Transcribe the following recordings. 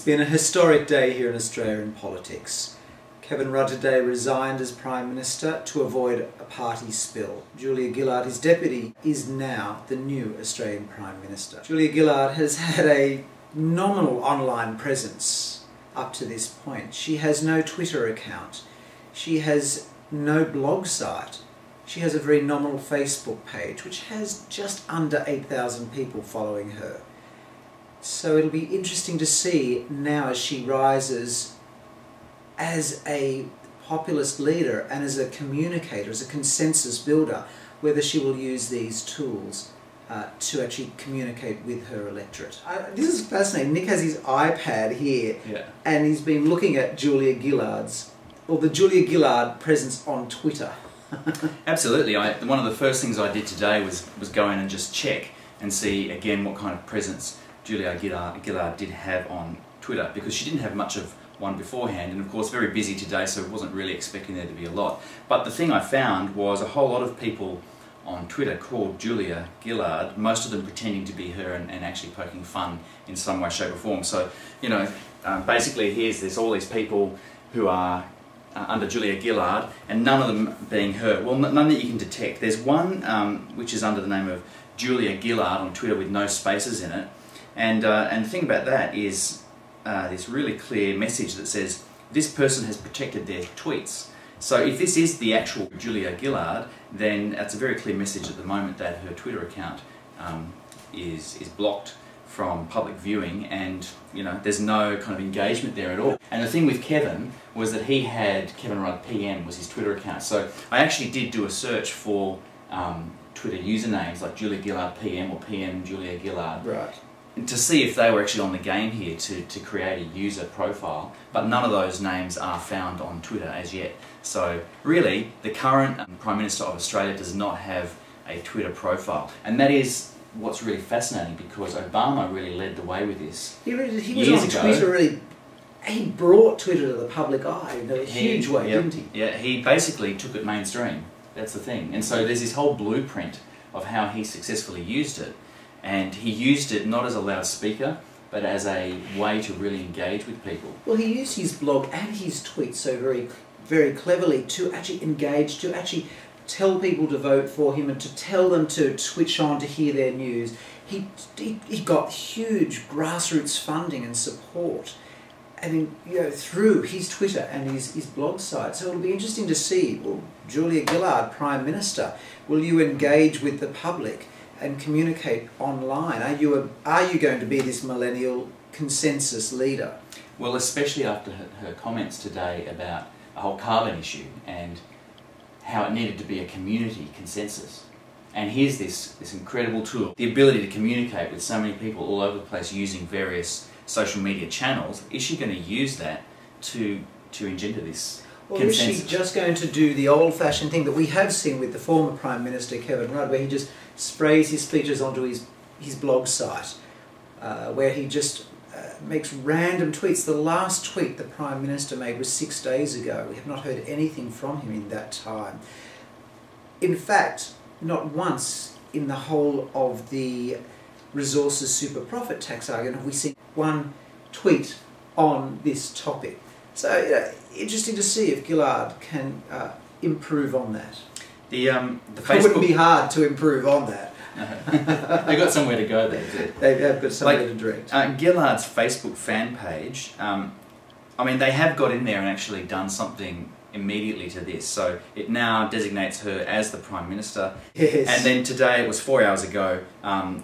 been a historic day here in Australian politics. Kevin Rudd today resigned as Prime Minister to avoid a party spill. Julia Gillard, his deputy, is now the new Australian Prime Minister. Julia Gillard has had a nominal online presence up to this point. She has no Twitter account. She has no blog site. She has a very nominal Facebook page which has just under 8,000 people following her. So it'll be interesting to see now as she rises as a populist leader and as a communicator, as a consensus builder, whether she will use these tools to actually communicate with her electorate. This is fascinating. Nick has his iPad here, and he's been looking at the Julia Gillard presence on Twitter. Absolutely. One of the first things I did today was go in and just check and see again what kind of presence Julia Gillard did have on Twitter, because she didn't have much of one beforehand, and of course very busy today, so I wasn't really expecting there to be a lot. But the thing I found was a whole lot of people on Twitter called Julia Gillard, most of them pretending to be her and actually poking fun in some way, shape or form. So, you know, basically there's all these people who are under Julia Gillard, and none of them being her. Well, none that you can detect. There's one which is under the name of Julia Gillard on Twitter with no spaces in it, and the thing about that is this really clear message that says this person has protected their tweets. So if this is the actual Julia Gillard, then that's a very clear message at the moment that her Twitter account is blocked from public viewing, and you know there's no kind of engagement there at all. And the thing with Kevin was that he had Kevin Rudd PM was his Twitter account. So I actually did do a search for Twitter usernames like Julia Gillard PM or PM Julia Gillard. Right. To see if they were actually on the game here to create a user profile, but none of those names are found on Twitter as yet. So really, the current Prime Minister of Australia does not have a Twitter profile, and that is what's really fascinating, because Obama really led the way with this. He was on Twitter, really. He brought Twitter to the public eye in a huge way, didn't he? Yeah, he basically took it mainstream. That's the thing. And so there's this whole blueprint of how he successfully used it. And he used it not as a loudspeaker, but as a way to really engage with people. Well, he used his blog and his tweets so very cleverly to actually engage, to actually tell people to vote for him and to tell them to switch on to hear their news. He got huge grassroots funding and support, I mean, you know, through his Twitter and his blog site. So it'll be interesting to see, well, Julia Gillard, Prime Minister, will you engage with the public and communicate online? Are you going to be this millennial consensus leader? Well, especially after her comments today about the whole carbon issue and how it needed to be a community consensus. And here's this incredible tool, the ability to communicate with so many people all over the place using various social media channels. Is she going to use that to engender this consensus? Or is she just going to do the old-fashioned thing that we have seen with the former Prime Minister Kevin Rudd, where he just sprays his speeches onto his blog site, where he just makes random tweets. The last tweet the Prime Minister made was 6 days ago. We have not heard anything from him in that time. In fact, not once in the whole of the resources super profit tax argument have we seen one tweet on this topic. So, you know, interesting to see if Gillard can improve on that. The Facebook... It wouldn't be hard to improve on that. They've got somewhere to go there, too. They've got somewhere to direct. Gillard's Facebook fan page, I mean, they have got in there and actually done something immediately to this. So it now designates her as the Prime Minister. Yes. And then today, it was 4 hours ago,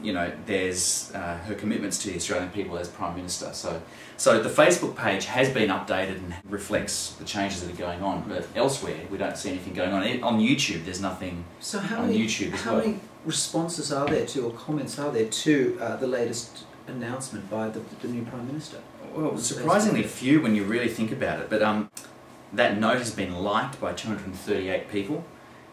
you know, there's her commitments to the Australian people as Prime Minister. So the Facebook page has been updated and reflects the changes that are going on, but elsewhere we don't see anything going on. On YouTube, there's nothing on YouTube as well. How many responses are there to, or comments are there to the latest announcement by the new Prime Minister? Well, surprisingly few when you really think about it, but that note has been liked by 238 people,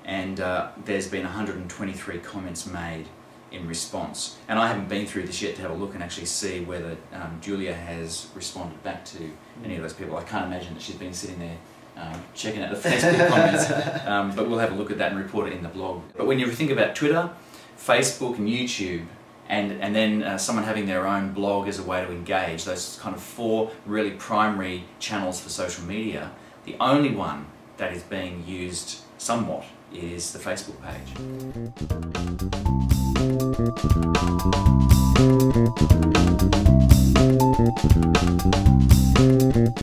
and there's been 123 comments made in response. And I haven't been through this yet to have a look and actually see whether Julia has responded back to any of those people. I can't imagine that she's been sitting there checking out the Facebook comments, but we'll have a look at that and report it in the blog. But when you think about Twitter, Facebook and YouTube and then someone having their own blog as a way to engage, those kind of 4 really primary channels for social media, the only one that is being used somewhat is the Facebook page.